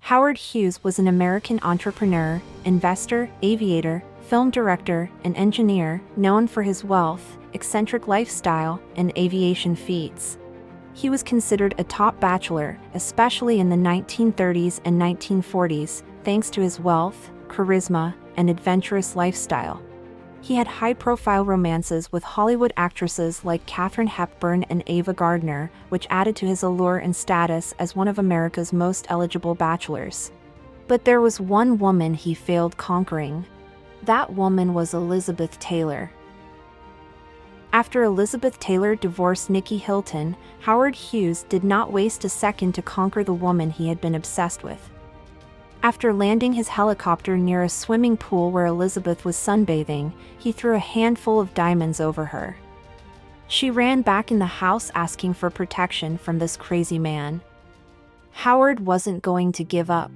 Howard Hughes was an American entrepreneur, investor, aviator, film director, and engineer known for his wealth, eccentric lifestyle, and aviation feats. He was considered a top bachelor, especially in the 1930s and 1940s, thanks to his wealth, charisma, and adventurous lifestyle. He had high-profile romances with Hollywood actresses like Katharine Hepburn and Gardner, which added to his allure and status as one of America's most eligible bachelors. But there was one woman he failed conquering. That woman was Elizabeth Taylor. After Elizabeth Taylor divorced Nicky Hilton, Howard Hughes did not waste a second to conquer the woman he had been obsessed with. After landing his helicopter near a swimming pool where Elizabeth was sunbathing, he threw a handful of diamonds over her. She ran back in the house asking for protection from this crazy man. Howard wasn't going to give up.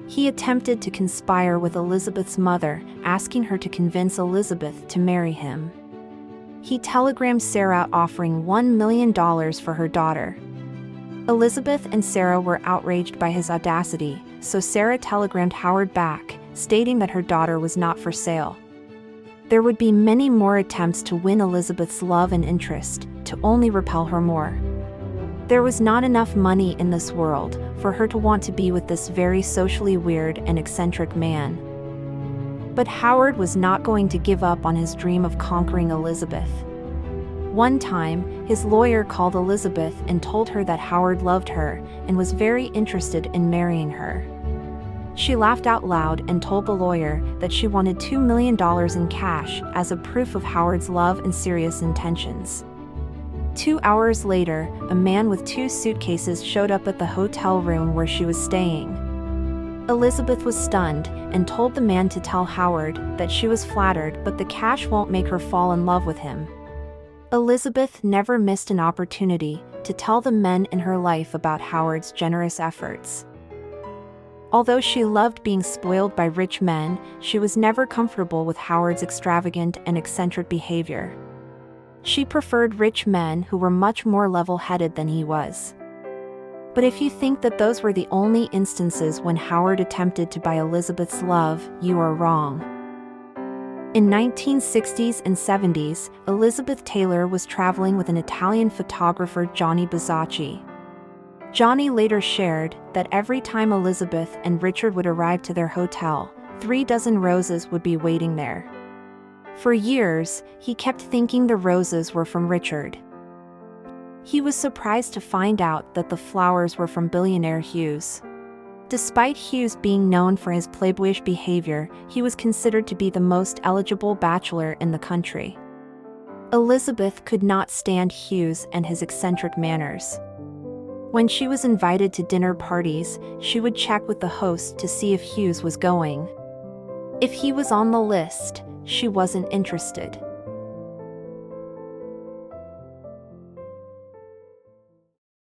He attempted to conspire with Elizabeth's mother, asking her to convince Elizabeth to marry him. He telegrammed Sarah offering $1 million for her daughter. Elizabeth and Sarah were outraged by his audacity, so Sarah telegrammed Howard back, stating that her daughter was not for sale. There would be many more attempts to win Elizabeth's love and interest, to only repel her more. There was not enough money in this world for her to want to be with this very socially weird and eccentric man. But Howard was not going to give up on his dream of conquering Elizabeth. One time, his lawyer called Elizabeth and told her that Howard loved her and was very interested in marrying her. She laughed out loud and told the lawyer that she wanted $2 million in cash as a proof of Howard's love and serious intentions. 2 hours later, a man with 2 suitcases showed up at the hotel room where she was staying. Elizabeth was stunned and told the man to tell Howard that she was flattered, but the cash won't make her fall in love with him. Elizabeth never missed an opportunity to tell the men in her life about Howard's generous efforts. Although she loved being spoiled by rich men, she was never comfortable with Howard's extravagant and eccentric behavior. She preferred rich men who were much more level-headed than he was. But if you think that those were the only instances when Howard attempted to buy Elizabeth's love, you are wrong. In 1960s and 70s, Elizabeth Taylor was traveling with an Italian photographer, Johnny Bazzacchi. Johnny later shared that every time Elizabeth and Richard would arrive to their hotel, 3 dozen roses would be waiting there. For years, he kept thinking the roses were from Richard. He was surprised to find out that the flowers were from billionaire Hughes. Despite Hughes being known for his playboyish behavior, he was considered to be the most eligible bachelor in the country. Elizabeth could not stand Hughes and his eccentric manners. When she was invited to dinner parties, she would check with the host to see if Hughes was going. If he was on the list, she wasn't interested.